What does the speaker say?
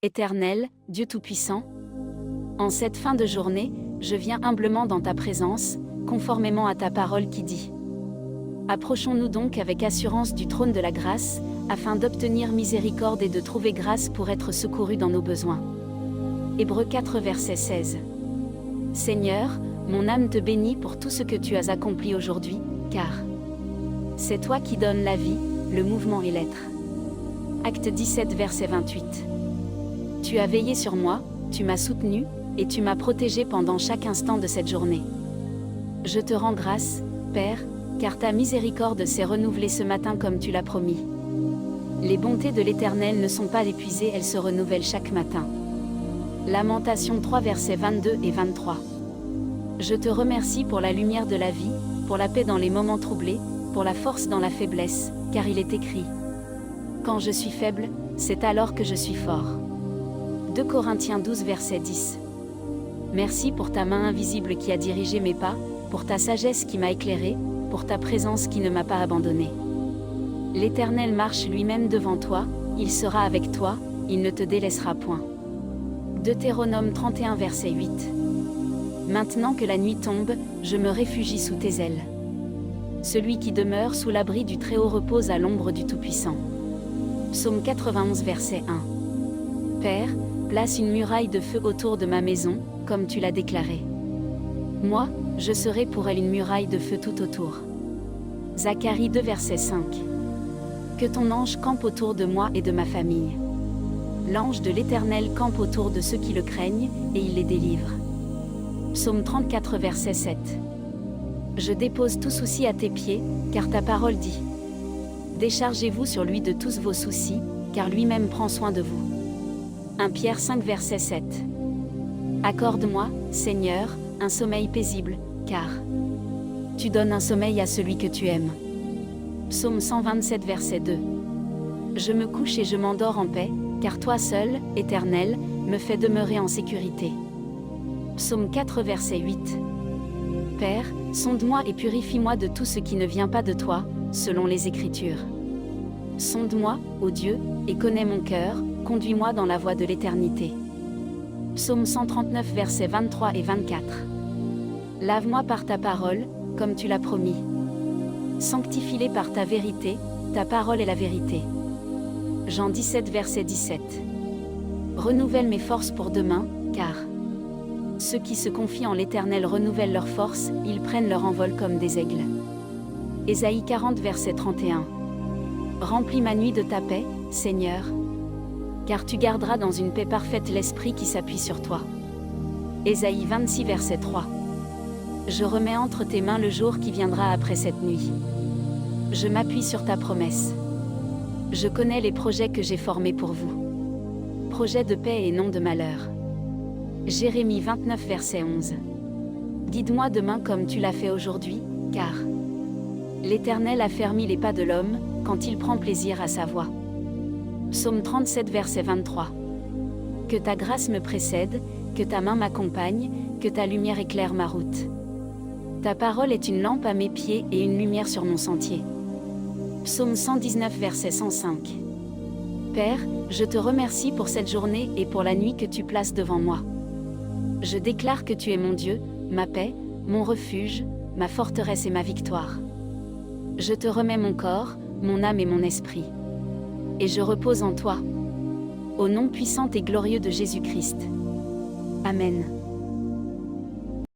Éternel, Dieu Tout-Puissant, en cette fin de journée, je viens humblement dans ta présence, conformément à ta parole qui dit. Approchons-nous donc avec assurance du trône de la grâce, afin d'obtenir miséricorde et de trouver grâce pour être secourus dans nos besoins. Hébreux 4 verset 16. Seigneur, mon âme te bénit pour tout ce que tu as accompli aujourd'hui, car c'est toi qui donnes la vie, le mouvement et l'être. Acte 17 verset 28. Tu as veillé sur moi, tu m'as soutenu, et tu m'as protégé pendant chaque instant de cette journée. Je te rends grâce, Père, car ta miséricorde s'est renouvelée ce matin comme tu l'as promis. Les bontés de l'Éternel ne sont pas épuisées, elles se renouvellent chaque matin. Lamentation 3 versets 22 et 23. Je te remercie pour la lumière de la vie, pour la paix dans les moments troublés, pour la force dans la faiblesse, car il est écrit. Quand je suis faible, c'est alors que je suis fort. 2 Corinthiens 12 verset 10. Merci pour ta main invisible qui a dirigé mes pas, pour ta sagesse qui m'a éclairé, pour ta présence qui ne m'a pas abandonné. L'Éternel marche lui-même devant toi, il sera avec toi, il ne te délaissera point. Deutéronome 31 verset 8. Maintenant que la nuit tombe, je me réfugie sous tes ailes. Celui qui demeure sous l'abri du Très-Haut repose à l'ombre du Tout-Puissant. Psaume 91 verset 1. Père, place une muraille de feu autour de ma maison, comme tu l'as déclaré. Moi, je serai pour elle une muraille de feu tout autour. Zacharie 2 verset 5. Que ton ange campe autour de moi et de ma famille. L'ange de l'Éternel campe autour de ceux qui le craignent, et il les délivre. Psaume 34 verset 7. Je dépose tout souci à tes pieds, car ta parole dit. Déchargez-vous sur lui de tous vos soucis, car lui-même prend soin de vous. 1 Pierre 5 verset 7. Accorde-moi, Seigneur, un sommeil paisible, car tu donnes un sommeil à celui que tu aimes. Psaume 127 verset 2. Je me couche et je m'endors en paix, car toi seul, Éternel, me fais demeurer en sécurité. Psaume 4 verset 8. Père, sonde-moi et purifie-moi de tout ce qui ne vient pas de toi, selon les Écritures. Sonde-moi, ô Dieu, et connais mon cœur, conduis-moi dans la voie de l'éternité. Psaume 139 versets 23 et 24. Lave-moi par ta parole, comme tu l'as promis. Sanctifie-les par ta vérité, ta parole est la vérité. Jean 17 verset 17. Renouvelle mes forces pour demain, car ceux qui se confient en l'Éternel renouvellent leurs forces, ils prennent leur envol comme des aigles. Ésaïe 40 verset 31. Remplis ma nuit de ta paix, Seigneur, car tu garderas dans une paix parfaite l'esprit qui s'appuie sur toi. Ésaïe 26 verset 3. Je remets entre tes mains le jour qui viendra après cette nuit. Je m'appuie sur ta promesse. Je connais les projets que j'ai formés pour vous. Projets de paix et non de malheur. Jérémie 29 verset 11. Guide-moi demain comme tu l'as fait aujourd'hui, car l'Éternel affermit les pas de l'homme, quand il prend plaisir à sa voie. Psaume 37 verset 23. Que ta grâce me précède, que ta main m'accompagne, que ta lumière éclaire ma route. Ta parole est une lampe à mes pieds et une lumière sur mon sentier. Psaume 119 verset 105. Père, je te remercie pour cette journée et pour la nuit que tu places devant moi. Je déclare que tu es mon Dieu, ma paix, mon refuge, ma forteresse et ma victoire. Je te remets mon corps, mon âme et mon esprit. Et je repose en toi. Au nom puissant et glorieux de Jésus-Christ. Amen.